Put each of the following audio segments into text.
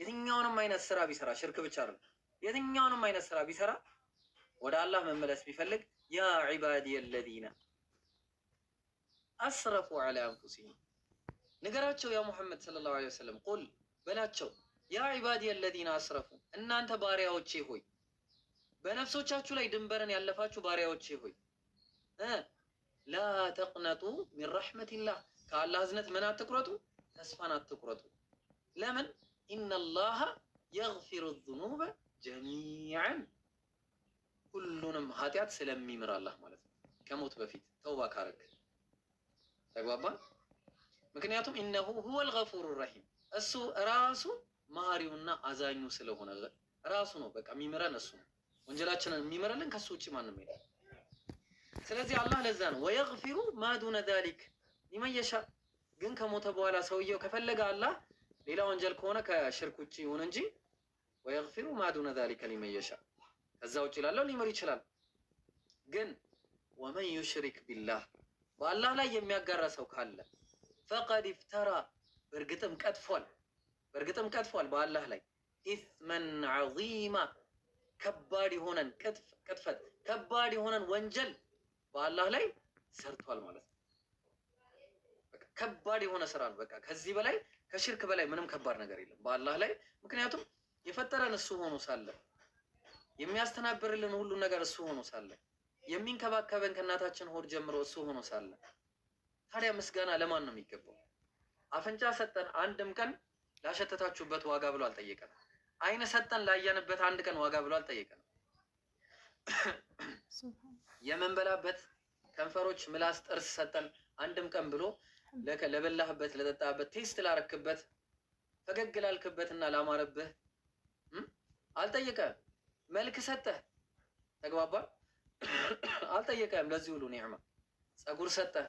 የትኛውንም አይነት ስራ ቢሰራ ሽርክ ብቻ አይደለም፣ የትኛውንም አይነት ስራ ቢሰራ ወደ አላህ መመለስ ቢፈልግ ያ ዒባዲ አለዚነ አስረፉ ዐላ አንፉሲሂም ንገራቸው ያ ሙሐመድ ሰለላሁ ዐለይሂ ወሰለም ቁል በላቸው ያ ዒባዲ አለዚነ አስረፉ እናንተ ባሪያዎቼ ሆይ በነፍሶቻችሁ ላይ ድንበርን ያለፋችሁ ባሪያዎቼ ሆይ ላ ተቅነጡ ሚን ረሕመቲላህ ከአላህ እዝነት ምን አትቁረጡ፣ ተስፋን አትቁረጡ። ለምን ኢነላሃ የግፊሩ ዙኑበ ጀሚዐን ሁሉንም ኃጢአት ስለሚምር አላህ ማለት ነው። ከሞት በፊት ተውባ ካረግ ተግባባን። ምክንያቱም ኢነሁ ሁወል ገፉሩ ረሂም እሱ ራሱ መሀሪውና አዛኙ ስለሆነ ራሱ ነው በቃ የሚምረን እሱ ነው። ወንጀላችንን የሚምረልን ከሱ ውጭ ማንም የለም። ስለዚህ አላህ ለዛ ነው ወየግፊሩ ማ ዱነ ዛሊክ ሊመን የሻ ግን ከሞተ በኋላ ሰውየው ከፈለገ አላህ ሌላ ወንጀል ከሆነ ከሽርክ ውጭ ይሁን እንጂ ወየግፊሩ ማ ዱነ ዛሊከ ሊመን የሻ ከዛ ውጭ ላለው ሊምር ይችላል። ግን ወመን ዩሽሪክ ቢላህ በአላህ ላይ የሚያጋራ ሰው ካለ ፈቀድ ኢፍተራ በእርግጥም ቀጥፏል በአላህ ላይ ኢስመን ዐዚማ ከባድ የሆነን ቅጥፈት ከባድ የሆነን ወንጀል በአላህ ላይ ሰርቷል ማለት ነው። በቃ ከባድ የሆነ ስራ ነው። በቃ ከዚህ በላይ ከሽርክ በላይ ምንም ከባድ ነገር የለም በአላህ ላይ። ምክንያቱም የፈጠረን እሱ ሆኖ ሳለ የሚያስተናብርልን ሁሉ ነገር እሱ ሆኖ ሳለ የሚንከባከበን ከእናታችን ሆድ ጀምሮ እሱ ሆኖ ሳለ ታዲያ ምስጋና ለማን ነው የሚገባው? አፍንጫ ሰጠን አንድም ቀን ላሸተታችሁበት ዋጋ ብሎ አልጠየቀንም። አይን ሰጠን ላየንበት አንድ ቀን ዋጋ ብሎ አልጠየቀንም። የምንበላበት ከንፈሮች፣ ምላስ፣ ጥርስ ሰጠን አንድም ቀን ብሎ ለበላህበት፣ ለጠጣህበት፣ ቴስት ላረክበት፣ ፈገግ ላልክበትና ላማረብህ አልጠየቀም። መልክ ሰጠህ ተግባባ አልጠየቀም። ለዚህ ሁሉ ኒዕማ ጸጉር ሰጠህ፣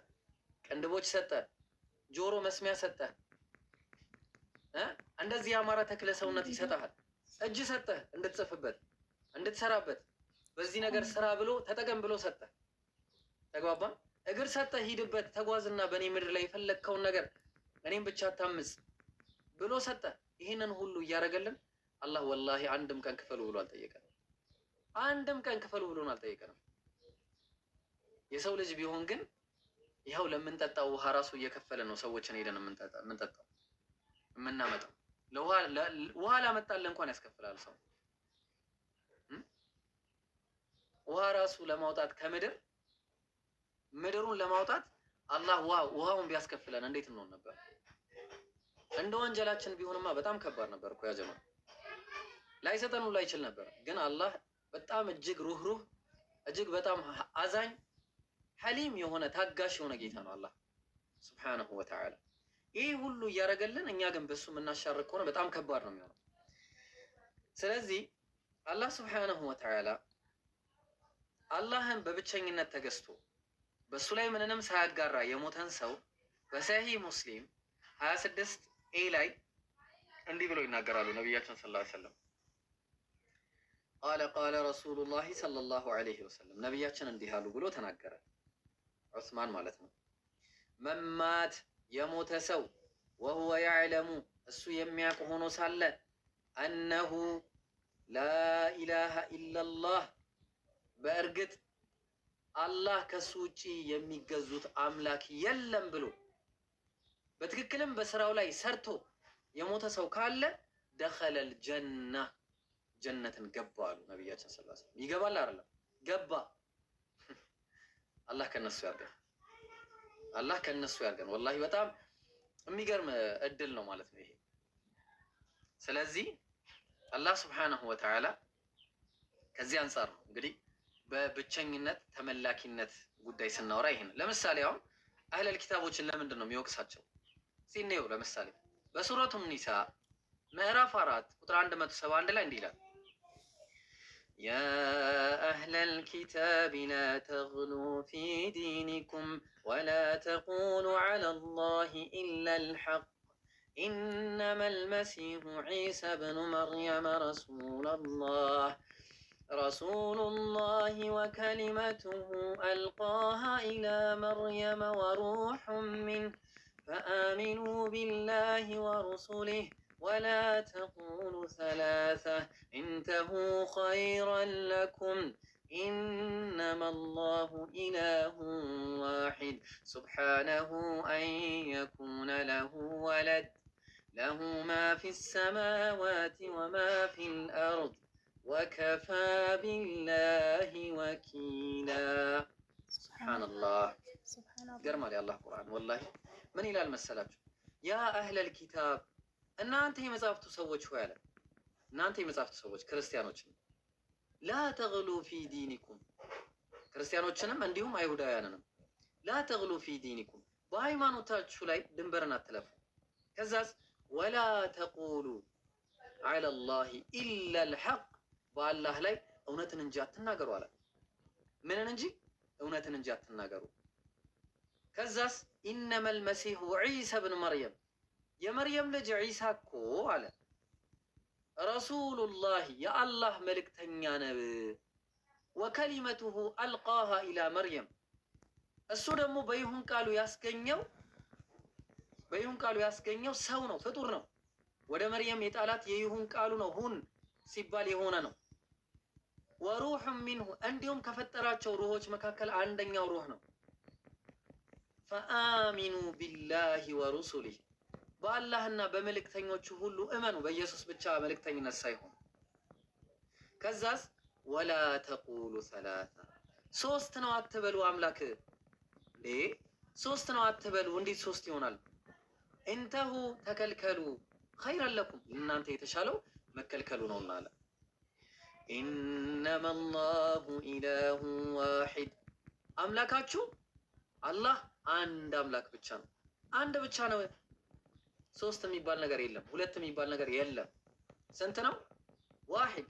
ቅንድቦች ሰጠህ፣ ጆሮ መስሚያ ሰጠህ፣ እንደዚህ ያማረ ተክለ ሰውነት ይሰጣል። እጅ ሰጠህ እንድትጽፍበት እንድትሰራበት በዚህ ነገር ስራ ብሎ ተጠቀም ብሎ ሰጠህ ተግባባ። እግር ሰጠህ ሂድበት ተጓዝና በእኔ ምድር ላይ የፈለግከውን ነገር እኔም ብቻ ታምጽ ብሎ ሰጠህ። ይህንን ሁሉ እያደረገልን አላህ ወላሂ አንድም ቀን ክፈሉ ብሎ አልጠየቀንም። አንድም ቀን ክፈሉ ብሎን አልጠየቀንም። የሰው ልጅ ቢሆን ግን ይኸው ለምንጠጣው ውሃ ራሱ እየከፈለ ነው ሰዎችን ሄደን የምንጠጣው የምናመጣው። ውሃ ላመጣልህ እንኳን ያስከፍላል ሰው። ውሃ ራሱ ለማውጣት ምድሩን ለማውጣት አላህ ውሃውን ቢያስከፍለን እንዴት እንሆን ነበር? እንደ ወንጀላችን ቢሆንማ በጣም ከባድ ነበር እኮ ያ ጀማ። ላይሰጠን ሁሉ አይችል ነበር። ግን አላህ በጣም እጅግ ሩህሩህ እጅግ በጣም አዛኝ ሐሊም የሆነ ታጋሽ የሆነ ጌታ ነው አላህ ሱብሓነሁ ወተዓላ። ይህ ሁሉ እያደረገልን እኛ ግን በሱ የምናሻርክ ከሆነ በጣም ከባድ ነው የሚሆነው። ስለዚህ አላህ ሱብሓነሁ ወተዓላ አላህን በብቸኝነት ተገዝቶ በሱ ላይ ምንንም ሳያጋራ የሞተን ሰው በሰሂህ ሙስሊም 26 ኤ ላይ እንዲህ ብለው ይናገራሉ ነቢያችን ሰለላሁ ዐለይሂ ወሰለም። ቃለ ረሱሉላሂ ሰለላሁ ዐለይሂ ወሰለም ነቢያችን እንዲህ አሉ ብሎ ተናገረ። ዑስማን ማለት ነው። መማት የሞተ ሰው ወሁወ ያዕለሙ እሱ የሚያውቅ ሆኖ ሳለ አነሁ ላኢላሃ ኢለላህ በእርግጥ አላህ ከሱ ውጪ የሚገዙት አምላክ የለም ብሎ በትክክልም በስራው ላይ ሰርቶ የሞተ ሰው ካለ ደኸለል ጀና ጀነትን ገባ አሉ ነቢያችን ሰለላሁ ዐለይሂ ወሰለም። ይገባል አይደለም? ገባ። አላህ ከነሱ ያርገን። አላህ ከነሱ ያርገን። ወላሂ በጣም የሚገርም እድል ነው ማለት ነው ይሄ። ስለዚህ አላህ ሱብሓነሁ ወተዓላ ከዚህ አንፃር ነው እንግዲህ በብቸኝነት ተመላኪነት ጉዳይ ስናወራ ይሄን ለምሳሌ አሁን አህለል ኪታቦችን ለምንድን ነው የሚወቅሳቸው ሲኔው ለምሳሌ በሱረቱ ኒሳ ምዕራፍ 4 ቁጥር 171 ላይ እንዲህ ይላል ያ አህለል ኪታብ ላ ተግሉ ፊ ዲኒኩም ወላ ተቁሉ ዐለላሂ ኢለል ሐቅ ኢነማ አልመሲሑ ዒሳ ብኑ መርየም رسول الله وكلمته ألقاها إلى مريم وروح منه فآمنوا بالله ورسله ولا تقولوا ثلاثة انتهوا خيرا لكم إنما الله إله واحد سبحانه أن يكون له ولد له ما في السماوات وما في الأرض وكفى بالله وكيلا سبحان الله قرمالي الله قرآن والله من إلى المسألة يا أهل الكتاب أن أنت مزافتو سوّج فعلا أن أنت مزافتو سوّج كريستيانوچن لا تغلو في دينكم كريستيانوچنم عندهم أيهوداياننم لا تغلو في دينكم بهايمانوتاچو ላይ ድንበርን አትለፉ ከዛስ ولا تقولوا على الله إلا الحق በአላህ ላይ እውነትን እንጂ አትናገሩ አለ ምንን እንጂ እውነትን እንጂ አትናገሩ ከዛስ إنما المسيح عيسى ابن مريم የመርየም ልጅ ዒሳ እኮ አለ ረሱሉላህ የአላህ መልእክተኛ ነው ወከሊመቱሁ አልቃሃ ኢላ መርየም እሱ ደግሞ በይሁን ቃሉ ያስገኘው ሰው ነው ፍጡር ነው ወደ መርየም የጣላት የይሁን ቃሉ ነው ሁን ሲባል የሆነ ነው ወሩህ ሚንሁ እንዲሁም ከፈጠራቸው ሩሆች መካከል አንደኛው ሩህ ነው ፈአሚኑ ቢላሂ ወሩሱሊሂ በአላህና በመልእክተኞቹ ሁሉ እመኑ በኢየሱስ ብቻ መልእክተኝነት ሳይሆን ከዛስ ወላ ተቁሉ ሰላሳ ሶስት ነው አትበሉ አምላክ ሶስት ነው አትበሉ እንዴት ሶስት ይሆናል እንተሁ ተከልከሉ ኸይረን ለኩም እናንተ የተሻለው መከልከሉ ነውና አለ ኢነማ አላሁ ኢላሁ ዋሂድ አምላካችሁ አላህ አንድ አምላክ ብቻ ነው አንድ ብቻ ነው ሶስት የሚባል ነገር የለም ሁለት የሚባል ነገር የለም ስንት ነው ዋሂድ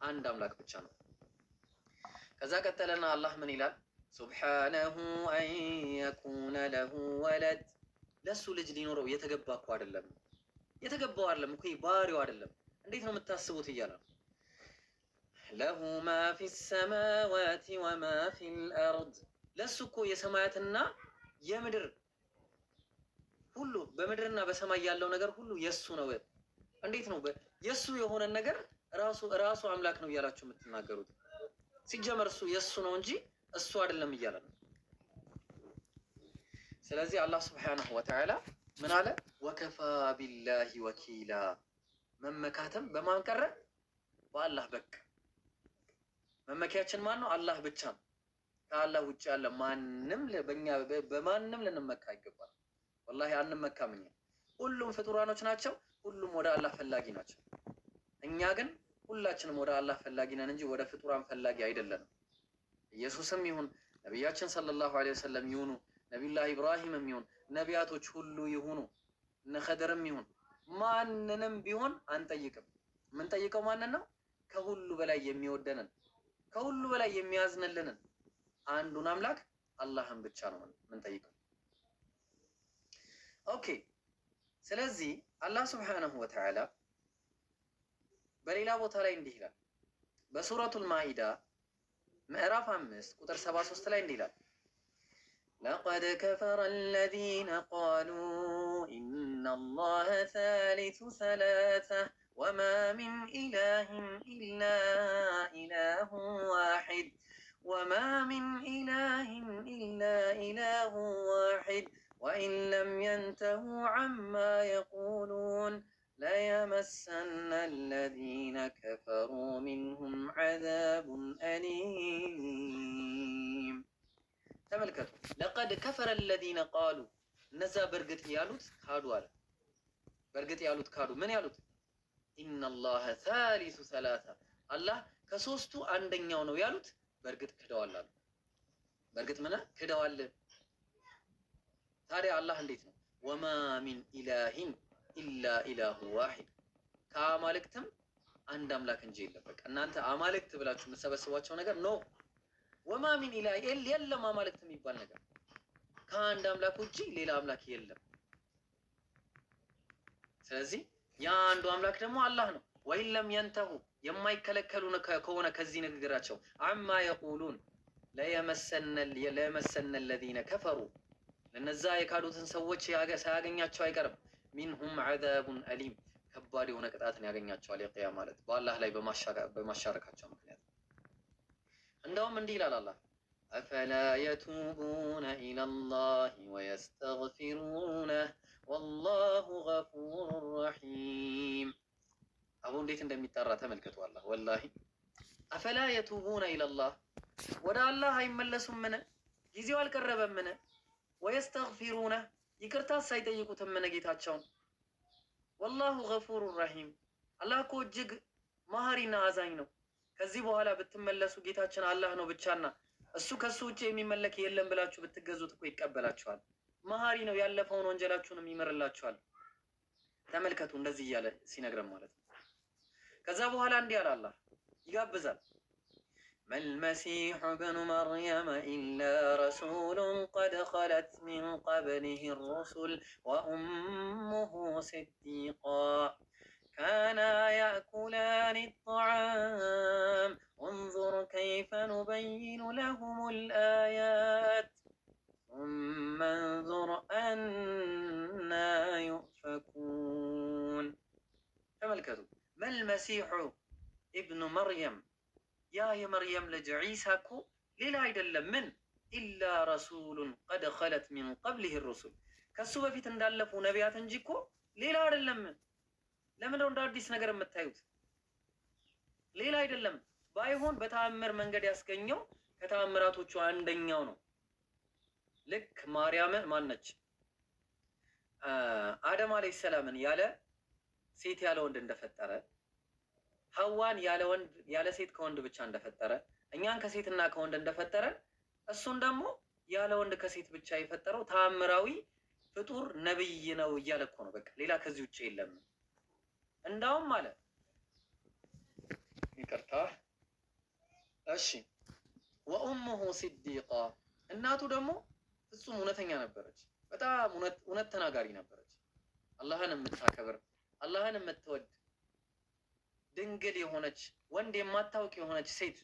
አንድ አምላክ ብቻ ነው ከዛ ቀጠለና አላህ ምን ይላል ሱብሃነሁ አን የኩነ ለሁ ወለድ ለሱ ልጅ ሊኖረው የተገባው አይደለም እኮ ባሪው አይደለም እንዴት ነው የምታስቡት እያለ ለሁ ማ ፊ السماوات وما في الأرض ለሱ እኮ የሰማያትና የምድር ሁሉ በምድርና በሰማይ ያለው ነገር ሁሉ የሱ ነው እንዴት ነው የሱ የሆነ ነገር ራሱ አምላክ ነው እያላችሁ የምትናገሩት ሲጀመር እሱ የሱ ነው እንጂ እሱ አይደለም እያለ ነው ስለዚህ አላህ Subhanahu Wa Ta'ala ምን አለ ወከፋ ቢላሂ ወኪላ መመካተም በማን ቀረ በአላህ በቃ መመኪያችን ማን ነው አላህ ብቻ ነው ከአላህ ውጭ ያለ ማንንም በማንም ልንመካ አይገባም ወላሂ አንመካም እኛ ሁሉም ፍጡራኖች ናቸው ሁሉም ወደ አላህ ፈላጊ ናቸው እኛ ግን ሁላችንም ወደ አላህ ፈላጊ ነን እንጂ ወደ ፍጡራን ፈላጊ አይደለንም ኢየሱስም ይሁን ነብያችን ሰለላሁ ዐለይሂ ወሰለም ይሁኑ ነብዩላህ ኢብራሂምም ይሁን ነቢያቶች ሁሉ ይሁኑ እነ ኸድርም ይሁን ማንንም ቢሆን አንጠይቅም ምን ጠይቀው ማንን ነው ከሁሉ በላይ የሚወደንን ከሁሉ በላይ የሚያዝንልንን አንዱን አምላክ አላህን ብቻ ነው ምን ጠይቀው ኦኬ ስለዚህ አላህ Subhanahu Wa Ta'ala በሌላ ቦታ ላይ እንዲህ ይላል በሱረቱል ማኢዳ ምዕራፍ 5 ቁጥር 73 ላይ እንዲህ ይላል لقد كفر الذين قالوا إن الله ثالث ثلاثة وما من إله إلا إله واحد وما من إله إلا إله واحد وإن لم ينتهوا عما يقولون ليمسن الذين كفروا منهم عذاب أليم تملكتوا لقد كفر الذين قالوا نزا برقت يالوت كادوا على برقت يالوت كادوا من يالوت إن الله ثالث ثلاثة الله كسوستو عندنا ونو يالوت برقت كدوال برقت منا كدوال ታዲያ አላህ እንዴት ነው ወማ ሚን ኢላሂን ኢላ ኢላሁ ዋሂድ ከአማልክትም አንድ አምላክ እንጂ የለም በቃ እናንተ አማልክት ብላችሁ የምትሰበስቧቸው ነገር ነው ወማ ሚን ኢላሂ የለም አማልክት የሚባል ነገር ከአንድ አምላክ ውጪ ሌላ አምላክ የለም ስለዚህ ያ አንዱ አምላክ ደግሞ አላህ ነው ወይለም ينتهو የማይከለከሉ ከሆነ ከዚህ ንግግራቸው አማ يقولون ለየመሰነ الذين كفروا ለነዛ የካዱትን ሰዎች ሳያገኛቸው አይቀርም ሚንሁም عذاب أليم ከባድ የሆነ ቅጣትን ያገኛቸዋል። የቂያ ማለት በአላህ ላይ በማሻረካቸው ምክንያት እንደውም እንዲህ ይላል አላህ أفلا يتوبون إلى الله ويستغفرونه والله غفور رحيم أبو እንዴት እንደሚጣራ ተመልከቱ አላህ والله أفلا يتوبون إلى الله ወደ አላህ አይመለሱም ምን ጊዜው አልቀረበም ምን ويستغفرونه ይቅርታ ሳይጠይቁትም ምን ጌታቸውን والله غفور رحيم አላህ እኮ እጅግ መሐሪና አዛኝ ነው። ከዚህ በኋላ ብትመለሱ ጌታችን አላህ ነው ብቻና እሱ ከሱ ውጪ የሚመለክ የለም ብላችሁ ብትገዙት እኮ ይቀበላችኋል። መሐሪ ነው፣ ያለፈውን ወንጀላችሁንም ይምርላችኋል። ተመልከቱ እንደዚህ እያለ ሲነግረን ማለት ነው። ከዛ በኋላ እንዲህ አለ አላህ ይጋብዛል። መልመሲሑ ብኑ መርየም ኢላ ረሱሉን ቀድ ኸለት ሚን ቀብሊሂ ሩሱል ወኡሙሁ ሲዲቃ كانا يأكلان الطعام انظر كيف نبين لهم الآيات ثم انظر أنا يؤفكون. تملكتوا ما المسيح ابن مريم يا مريم لجعيساكو ليلا يدلم من إلا رسول قد خلت من قبله الرسل كسوة في تندلفوا نبيات نجيكو ليلا يدلم من ለምን ነው እንደ አዲስ ነገር የምታዩት? ሌላ አይደለም። ባይሆን በተአምር መንገድ ያስገኘው ከተአምራቶቹ አንደኛው ነው። ልክ ማርያም ማነች አደም አለይሂ ሰላምን ያለ ሴት ያለ ወንድ እንደፈጠረ፣ ሐዋን ያለ ሴት ከወንድ ብቻ እንደፈጠረ፣ እኛን ከሴትና ከወንድ እንደፈጠረ እሱን ደግሞ ያለ ወንድ ከሴት ብቻ የፈጠረው ተአምራዊ ፍጡር ነብይ ነው እያለ እኮ ነው። በቃ ሌላ ከዚህ ውጪ የለም። እንዳውም አለ ይቅርታ እሺ ወኡሙሁ ሲዲቃ እናቱ ደግሞ ፍጹም እውነተኛ ነበረች። በጣም እውነት ተናጋሪ ነበረች። አላህን የምታከብር አላህን የምትወድ ድንግል የሆነች ወንድ የማታውቅ የሆነች ሴት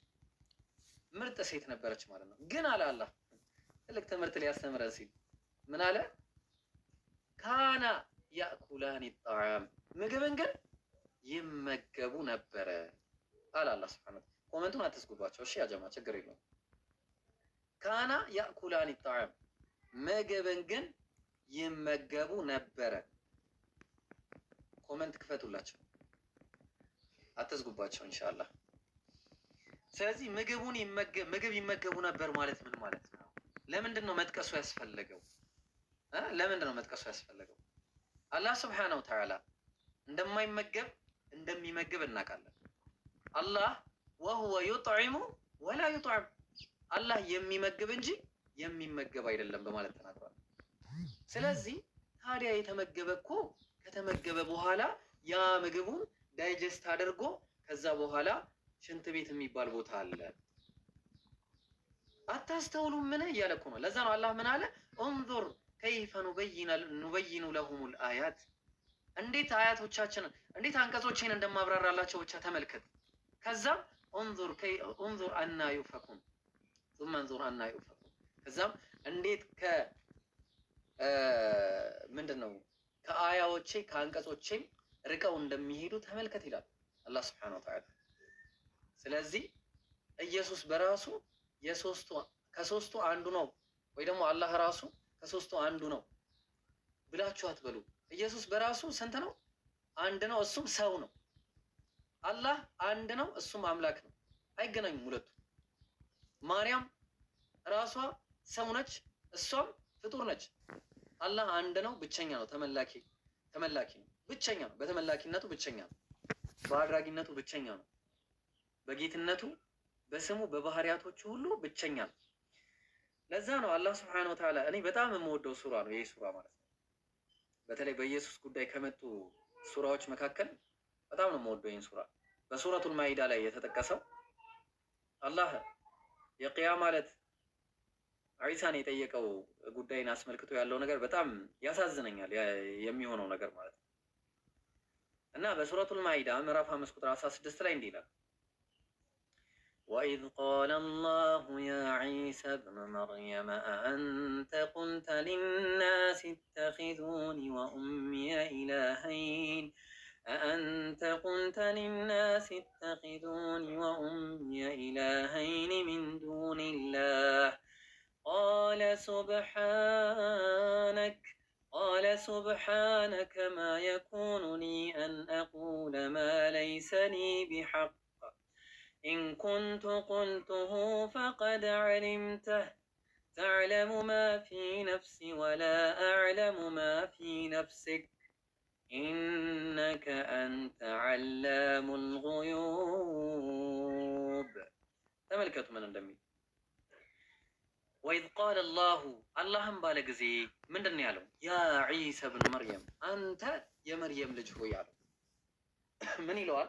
ምርጥ ሴት ነበረች ማለት ነው። ግን አለ አላህ ትልቅ ትምህርት ሊያስተምረን ሲል ምን አለ? ካና ያእኩላኒ ጣዓም ምግብን ግን ይመገቡ ነበረ አለ አላህ ሱብሓነሁ። ኮመንቱን አትስጉባቸው እሺ ያጀማ ችግር የለውም። ካና ያእኩላኒ ጣዓም ምግብን ግን ይመገቡ ነበረ። ኮመንት ክፈቱላቸው አትስጉባቸው ኢንሻአላህ። ስለዚህ ምግብ ይመገቡ ነበር ማለት ምን ማለት ነው? ለምንድን ነው መጥቀሱ ያስፈለገው? ለምንድን ነው መጥቀሱ ያስፈለገው? አላህ ሱብሓነሁ ወተዓላ እንደሚመግብ እናውቃለን። አላህ ወሁወ ዩጥዒሙ ወላ ዩጥዐም አላህ የሚመግብ እንጂ የሚመገብ አይደለም በማለት ተናግሯል። ስለዚህ ታዲያ የተመገበ እኮ ከተመገበ በኋላ ያ ምግቡን ዳይጀስት አድርጎ ከዛ በኋላ ሽንት ቤት የሚባል ቦታ አለ። አታስተውሉም ምን እያለ እኮ ነው። ለዛ ነው አላህ ምን አለ? እንዙር ከይፈ ኑበይኑ ለሁሙል አያት እንዴት አያቶቻችንን እንዴት አንቀጾችን እንደማብራራላቸው ብቻ ተመልከት። ከዛም እንዙር አና ዩፈኩን ثم انظر አና ዩፈኩን ከዛም እንዴት ምንድነው ከአያዎቼ ከአንቀጾቼ ርቀው እንደሚሄዱ ተመልከት ይላል አላህ Subhanahu Wa Ta'ala። ስለዚህ ኢየሱስ በራሱ ከሶስቱ አንዱ ነው ወይ ደግሞ አላህ ራሱ ከሶስቱ አንዱ ነው ብላችሁ አትበሉ። ኢየሱስ በራሱ ስንት ነው? አንድ ነው፣ እሱም ሰው ነው። አላህ አንድ ነው፣ እሱም አምላክ ነው። አይገናኙም ሁለቱ። ማርያም ራሷ ሰው ነች፣ እሷም ፍጡር ነች። አላህ አንድ ነው፣ ብቸኛ ነው፣ ተመላኪ ነው፣ ብቸኛ ነው። በተመላኪነቱ ብቸኛ ነው፣ በአድራጊነቱ ብቸኛ ነው፣ በጌትነቱ በስሙ በባህሪያቶቹ ሁሉ ብቸኛ ነው። ለዛ ነው አላህ Subhanahu Wa Ta'ala እኔ በጣም የምወደው ሱራ ነው ይሄ ሱራ ማለት ነው። በተለይ በኢየሱስ ጉዳይ ከመጡ ሱራዎች መካከል በጣም ነው የምወደው ይሄን ሱራ። በሱረቱል ማኢዳ ላይ የተጠቀሰው አላህ የቂያማ ዕለት ዒሳን የጠየቀው ጉዳይን አስመልክቶ ያለው ነገር በጣም ያሳዝነኛል የሚሆነው ነገር ማለት ነው። እና በሱረቱል ማኢዳ ምዕራፍ 5 ቁጥር 16 ላይ እንዲህ ይላል وإذ قال الله يا عيسى ابن مريم أأنت قلت للناس اتخذوني وأمي أأنت قلت للناس اتخذوني وأمي إلهين من دون الله قال سبحانك ما يكون لي أن أقول ما ليس لي بحق إن كنت قلته فقد علمته تعلم ما في نفسي ولا أعلم ما في نفسك إنك أنت علام الغيوب تملكت من الدمي وإذ قال اللهم بالك زي من دنيا له يا عيسى بن مريم أنت يا مريم لجهو يعلم من يلوال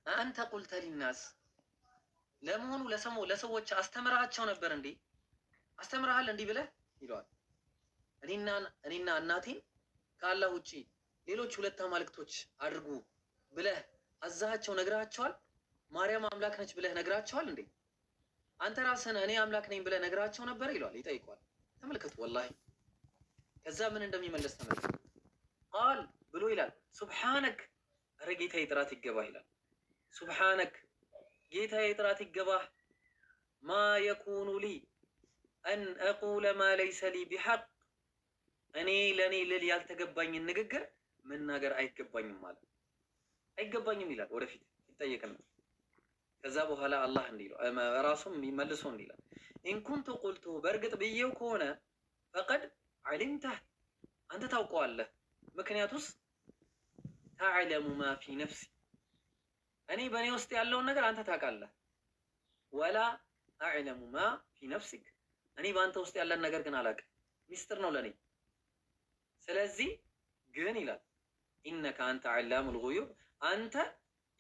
أنت قلت للناس لمهنو لسووش أستمراتشو نبر اندي أستمرها اندي بله يلوال እኔና እናቴን ከአላህ ውጪ ሌሎች ሁለት አማልክቶች አድርጉ ብለህ አዛሃቸው ነግራቸዋል? ማርያም አምላክ ነች ብለህ ነግራቸዋል እንዴ? አንተ ራስህን እኔ አምላክ ነኝ ብለህ ነግራቸው ነበር ይሏል፣ ይጠይቋል። ተመልከቱ ወላሂ። ከዛ ምን እንደሚመለስ ተመልከቱ። ቃል ብሎ ይላል ሱብሃነክ፣ ኧረ ጌታዬ ጥራት ይገባህ ይላል። ሱብሃነክ ጌታዬ ጥራት ይገባህ። ማ የኩኑ ሊ አን አቁለ ማ ለይሰ ሊ ቢሐቅ፣ እኔ ለኔ ልል ያልተገባኝን ንግግር መናገር አይገባኝም ማለት አይገባኝም ይላል። ወደፊት ይጠየቅና ከዛ በኋላ አላህ እንዲለው ራሱም ይመልሶ እንዲላል ኢን ኩንቱ ቁልቱ፣ በእርግጥ ብዬው ከሆነ ፈቀድ ዓሊምተህ፣ አንተ ታውቀዋለህ። ምክንያቱስ ተዕለሙ ማ ፊ ነፍሲ፣ እኔ በእኔ ውስጥ ያለውን ነገር አንተ ታውቃለህ። ወላ አዕለሙ ማ ፊ ነፍሲክ፣ እኔ በአንተ ውስጥ ያለን ነገር ግን አላውቅም፣ ሚስጥር ነው ለኔ። ስለዚህ ግን ይላል ኢነከ አንተ ዓላሙል ጉዩብ፣ አንተ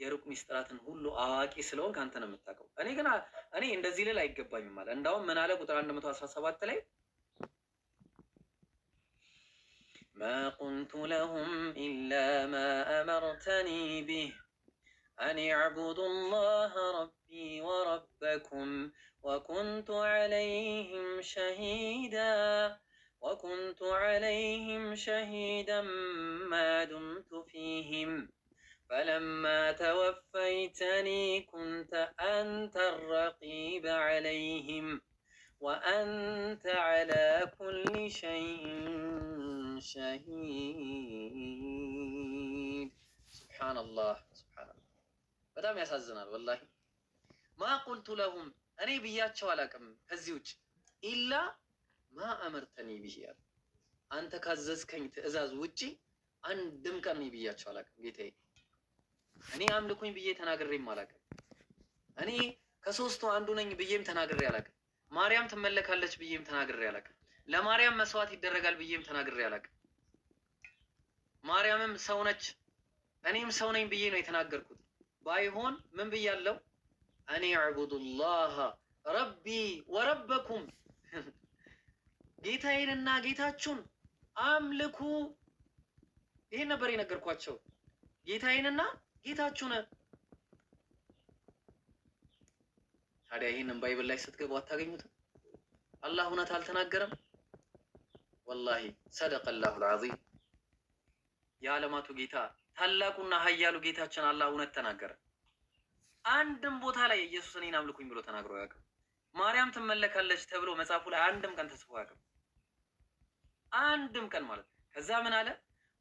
የሩቅ ሚስጥራትን ሁሉ አዋቂ ስለሆንክ አንተ ነው የምታውቀው። እኔ እንደዚህ ልል አይገባኝም ማለት። እንዳውም ምን አለ ቁጥር 117 ላይ ማ ቁንቱ ለሁም ኢላ ማ አመርተኒ ቢህ አን ዕቡዱ ላህ ረቢ ወረበኩም ወኩንቱ ዓለይህም ሸሂዳን ማ ዱምቱ ፊህም فلما توفيتني كنت أنت الرقيب عليهم وأنت على كل شيء شهيد سبحان الله سبحان الله በጣም ያሳዝናል ወላሂ ما قلت لهم እኔ ብያቸው አላውቅም ከዚህ ውጭ ኢላ ማ አመርተኒ ቢሂ አንተ ካዘዝከኝ ትእዛዝ ውጪ አንድም ቀን ብያቸው አላውቅም ጌታዬ። እኔ አምልኩኝ ብዬ ተናግሬም አላውቅም። እኔ ከሶስቱ አንዱ ነኝ ብዬም ተናግሬ አላውቅም። ማርያም ትመለካለች ብዬም ተናግሬ አላውቅም። ለማርያም መስዋዕት ይደረጋል ብዬም ተናግሬ አላውቅም። ማርያምም ሰው ነች እኔም ሰው ነኝ ብዬ ነው የተናገርኩት። ባይሆን ምን ብያለሁ? እኔ ዕቡዱላህ ረቢ ወረበኩም፣ ጌታዬንና ጌታችሁን አምልኩ። ይሄን ነበር የነገርኳቸው። ጌታዬንና ጌታችሁን። ታዲያ ይሄንን ባይብል ላይ ስትገቡ አታገኙትም? አላህ እውነት አልተናገረም? ወላሂ ሰደቀላሁል ዐዚም። የዓለማቱ ጌታ ታላቁና ኃያሉ ጌታችን አላህ እውነት ተናገረ። አንድም ቦታ ላይ ኢየሱስ እኔን አምልኩኝ ብሎ ተናግሮ አያውቅም። ማርያም ትመለካለች ተብሎ መጽሐፉ ላይ አንድም ቀን ተጽፎ አያውቅም። አንድም ቀን ማለት። ከዛ ምን አለ?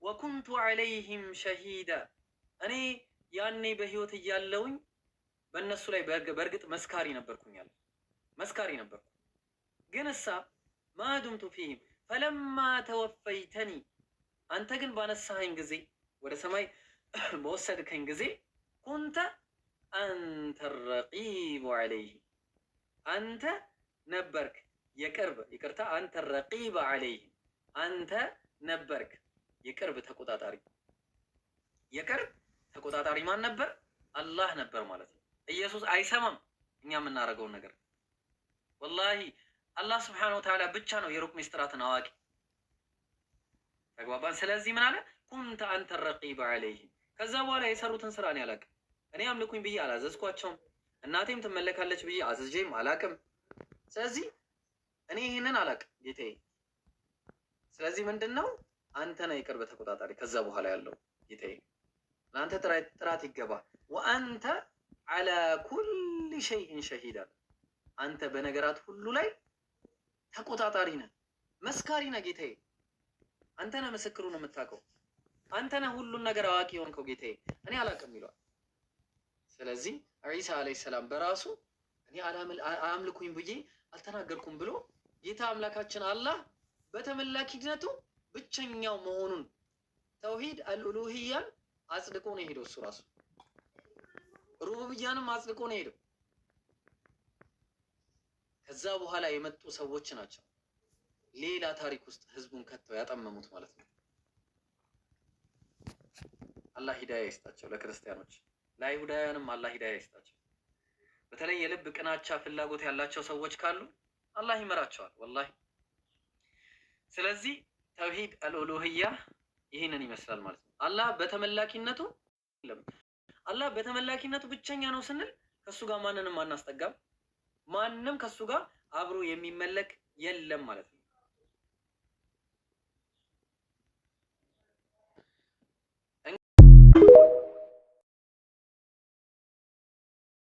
ወኩንቱ ዐለይሂም ሸሂዳ፣ እኔ ያኔ በህይወት እያለውኝ በእነሱ ላይ በእርግጥ መስካሪ ነበርኩኝ አለ። መስካሪ ነበርኩ። ግን እሳ ማዱምቱ ፊህም ፈለማ ተወፈይተኒ፣ አንተ ግን ባነሳኸኝ ጊዜ ወደ ሰማይ በወሰድከኝ ጊዜ ኩንተ አንተ ረቂቡ ዐለይሂም፣ አንተ ነበርክ የቅርብ ይቅርታ፣ አንተ ረቂብ ዐለይሂም፣ አንተ ነበርክ የቅርብ ተቆጣጣሪ። የቅርብ ተቆጣጣሪ ማን ነበር? አላህ ነበር ማለት ነው። ኢየሱስ አይሰማም እኛ የምናደርገውን ነገር። ወላሂ አላህ ስብሐነሁ ወተዓላ ብቻ ነው የሩቅ ሚስጥራትን አዋቂ። ተግባባን? ስለዚህ ምን አለ? ኩንተ አንተ ረቂብ ዐለይሂም። ከዛ በኋላ የሰሩትን ስራ እኔ አላውቅም። እኔ አምልኩኝ ብዬ አላዘዝኳቸውም። እናቴም ትመለካለች ብዬ አዘዤም አላውቅም። ስለዚህ እኔ ይህንን አላውቅም ጌታዬ። ስለዚህ ምንድነው አንተ ነህ የቅርብ ተቆጣጣሪ ከዛ በኋላ ያለው ጌታዬ። ለአንተ ጥራት ይገባ። ወአንተ ዐላ ኩሊ ሸይኢን ሸሂድ አለ። አንተ በነገራት ሁሉ ላይ ተቆጣጣሪ ነህ፣ መስካሪ ነህ ጌታዬ። አንተ ነህ ምስክሩን የምታውቀው፣ አንተ ነህ ሁሉን ነገር አዋቂ የሆንከው ጌታዬ፣ እኔ አላውቅም ይለዋል። ስለዚህ ዒሳ አለይሂ ሰላም በራሱ እኔ አምልኩኝ ብዬ አልተናገርኩም ብሎ ጌታ አምላካችን አላህ በተመላኪነቱ ብቸኛው መሆኑን ተውሂድ አልኡሉሂያን አጽድቆ ነው የሄደው። እሱ ራሱ ሩቡብያንም አጽድቆ ነው የሄደው። ከዛ በኋላ የመጡ ሰዎች ናቸው ሌላ ታሪክ ውስጥ ህዝቡን ከተው ያጠመሙት ማለት ነው። አላህ ሂዳያ ይስጣቸው ለክርስቲያኖች፣ ለአይሁዳውያንም አላህ ሂዳያ ይስጣቸው። በተለይ የልብ ቅናቻ ፍላጎት ያላቸው ሰዎች ካሉ አላህ ይመራቸዋል ወላሂ። ስለዚህ ተውሂድ አልኡሉሂያ ይህንን ይመስላል ማለት ነው። አላህ በተመላኪነቱ አላህ በተመላኪነቱ ብቸኛ ነው ስንል ከሱ ጋር ማንንም አናስጠጋም፣ ማንም ከሱ ጋር አብሮ የሚመለክ የለም ማለት ነው።